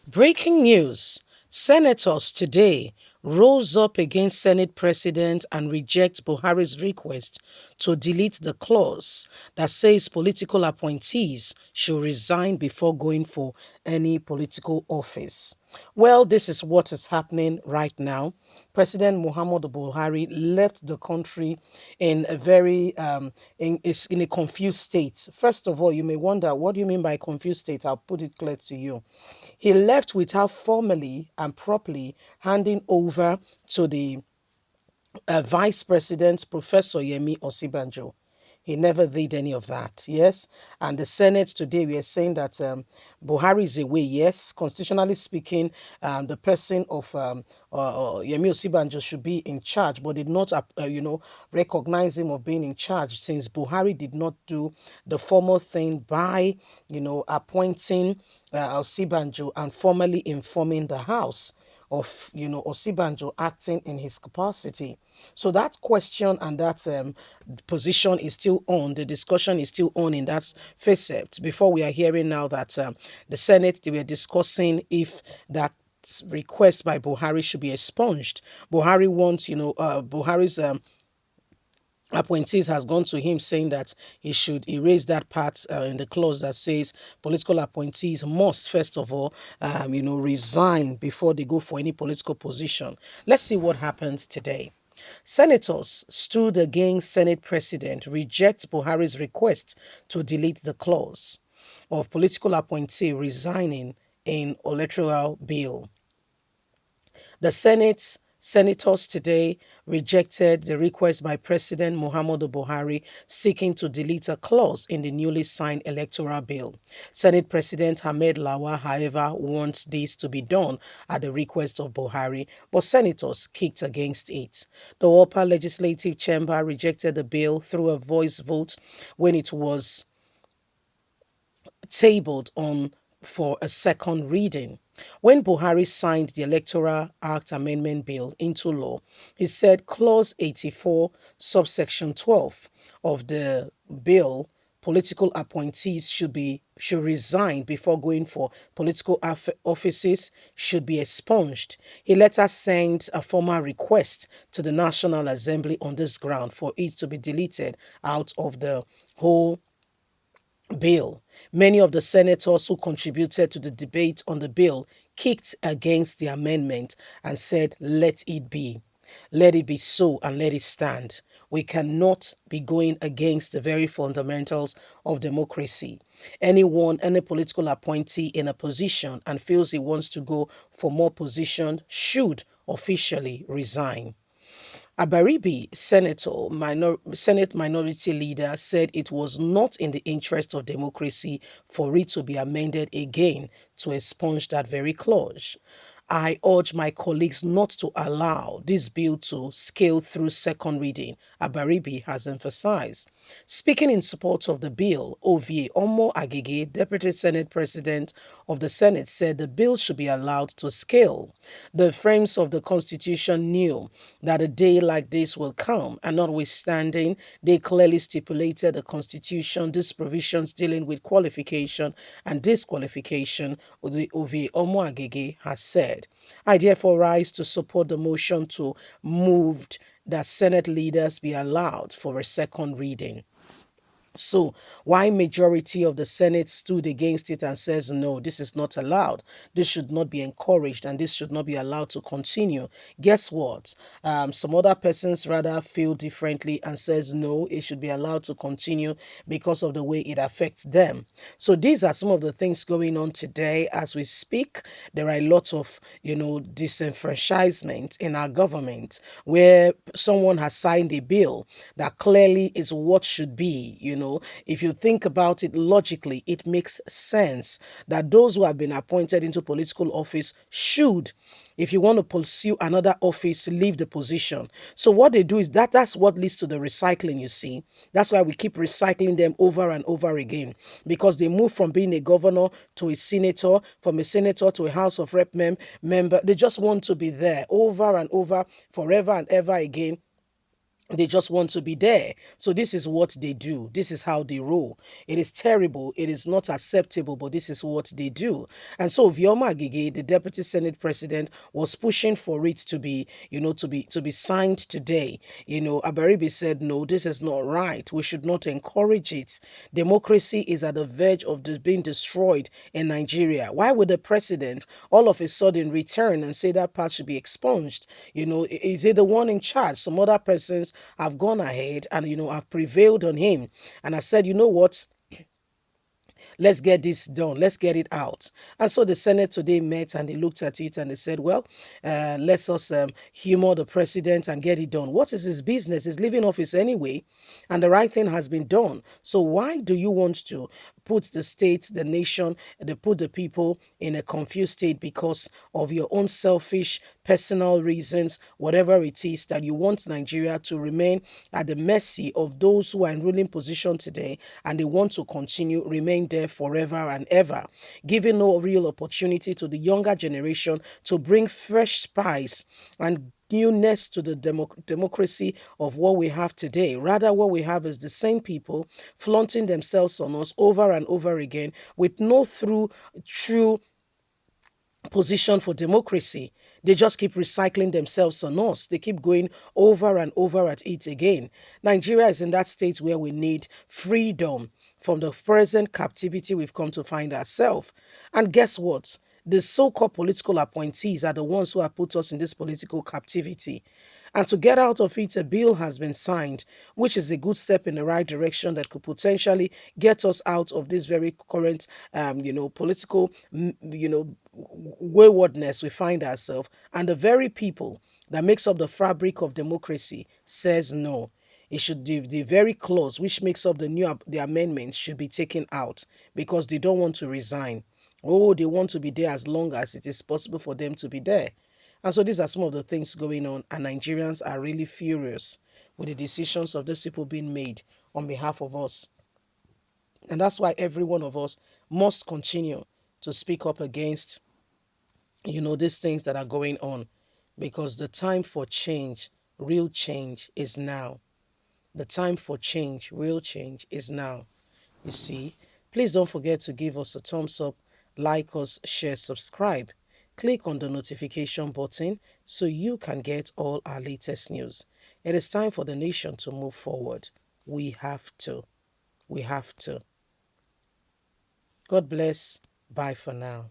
Breaking news. Senators today rose up against Senate President and reject Buhari's request to delete the clause that says political appointees should resign before going for any political office. Well, this is what is happening right now. President Muhammadu Buhari left the country in a very in a confused state. First of all, you may wonder, what do you mean by confused state? I'll put it clear to you. He left without formally and properly handing over to the Vice President, Professor Yemi Osibanjo. He never did any of that. Yes. And the Senate today, we are saying that Buhari is away. Yes. Constitutionally speaking, the person of Yemi Osibanjo should be in charge, but did not, recognize him of being in charge since Buhari did not do the formal thing by, appointing Osibanjo and formally informing the House of Osibanjo acting in his capacity. So that question and that position is still on. The discussion is still on in that facet. Before we are hearing now that the Senate, they were discussing if that request by Buhari should be expunged. Buhari wants, Buhari's appointees has gone to him saying that he should erase that part in the clause that says political appointees must first of all resign before they go for any political position. Let's see what happens today. Senators stood against Senate President reject Buhari's request to delete the clause of political appointee resigning in electoral bill. The Senators today rejected the request by President Muhammadu Buhari seeking to delete a clause in the newly signed electoral bill. Senate President Ahmed Lawa, however, wants this to be done at the request of Buhari, but senators kicked against it. The upper legislative chamber rejected the bill through a voice vote when it was tabled on for a second reading. When Buhari signed the Electoral Act Amendment Bill into law, he said Clause 84, subsection 12 of the bill, political appointees should resign before going for political offices, should be expunged. He later sent a formal request to the National Assembly on this ground for it to be deleted out of the whole bill. Many of the senators who contributed to the debate on the bill kicked against the amendment and said, let it be. Let it be so and let it stand. We cannot be going against the very fundamentals of democracy. Any political appointee in a position and feels he wants to go for more position should officially resign. Abaribi, Senate Minority Leader, said it was not in the interest of democracy for it to be amended again to expunge that very clause. I urge my colleagues not to allow this bill to scale through second reading, Abaribi has emphasized. Speaking in support of the bill, Ovie Omo Agege, Deputy Senate President of the Senate, said the bill should be allowed to scale. The frames of the Constitution knew that a day like this will come, and notwithstanding, they clearly stipulated the Constitution, these provisions dealing with qualification and disqualification, Ovie Omo Agege has said. I therefore rise to support the motion to move that Senate leaders be allowed for a second reading. So, why majority of the Senate stood against it and says, no, this is not allowed. This should not be encouraged and this should not be allowed to continue. Guess what? Some other persons rather feel differently and says, no, it should be allowed to continue because of the way it affects them. So these are some of the things going on today as we speak. There are a lot of, disenfranchisement in our government where someone has signed a bill that clearly is what should be, if you think about it logically, it makes sense that those who have been appointed into political office should, if you want to pursue another office, leave the position. So what they do is that's what leads to the recycling, you see. That's why we keep recycling them over and over again, because they move from being a governor to a senator, from a senator to a House of Rep member. They just want to be there over and over, forever and ever again, They just want to be there. So this is what they do. This is how they roll. It is terrible. It is not acceptable, but this is what they do. And so Vioma Agege, the Deputy Senate President, was pushing for it to be, to be signed today. Abaribi said, no, this is not right. We should not encourage it. Democracy is at the verge of being destroyed in Nigeria. Why would the president all of a sudden return and say that part should be expunged? Is he the one in charge? Some other persons have gone ahead and have prevailed on him and have said, you know what, let's get this done, let's get it out. And so the Senate today met and they looked at it and they said, well, let's us humor the president and get it done. What is his business? He's leaving office anyway, and the right thing has been done. So why do you want to put the state, the nation, put the people in a confused state because of your own selfish personal reasons, whatever it is, that you want Nigeria to remain at the mercy of those who are in ruling position today, and they want to continue remain there forever and ever, giving no real opportunity to the younger generation to bring fresh spice and newness to the democracy of what we have today. Rather, what we have is the same people flaunting themselves on us over and over again with no true position for democracy. They just keep recycling themselves on us. They keep going over and over at it again. Nigeria is in that state where we need freedom from the present captivity we've come to find ourselves. And guess what? The so-called political appointees are the ones who have put us in this political captivity. And to get out of it, a bill has been signed, which is a good step in the right direction that could potentially get us out of this very current, political, waywardness we find ourselves. And the very people that makes up the fabric of democracy says no. It should the very clause which makes up the amendments should be taken out because they don't want to resign. Oh, they want to be there as long as it is possible for them to be there. And so these are some of the things going on, and Nigerians are really furious with the decisions of these people being made on behalf of us. And that's why every one of us must continue to speak up against, these things that are going on, because the time for change, real change, is now. The time for change, real change, is now. You see, please don't forget to give us a thumbs up, like us, share, subscribe. Click on the notification button so you can get all our latest news. It is time for the nation to move forward. We have to. We have to. God bless. Bye for now.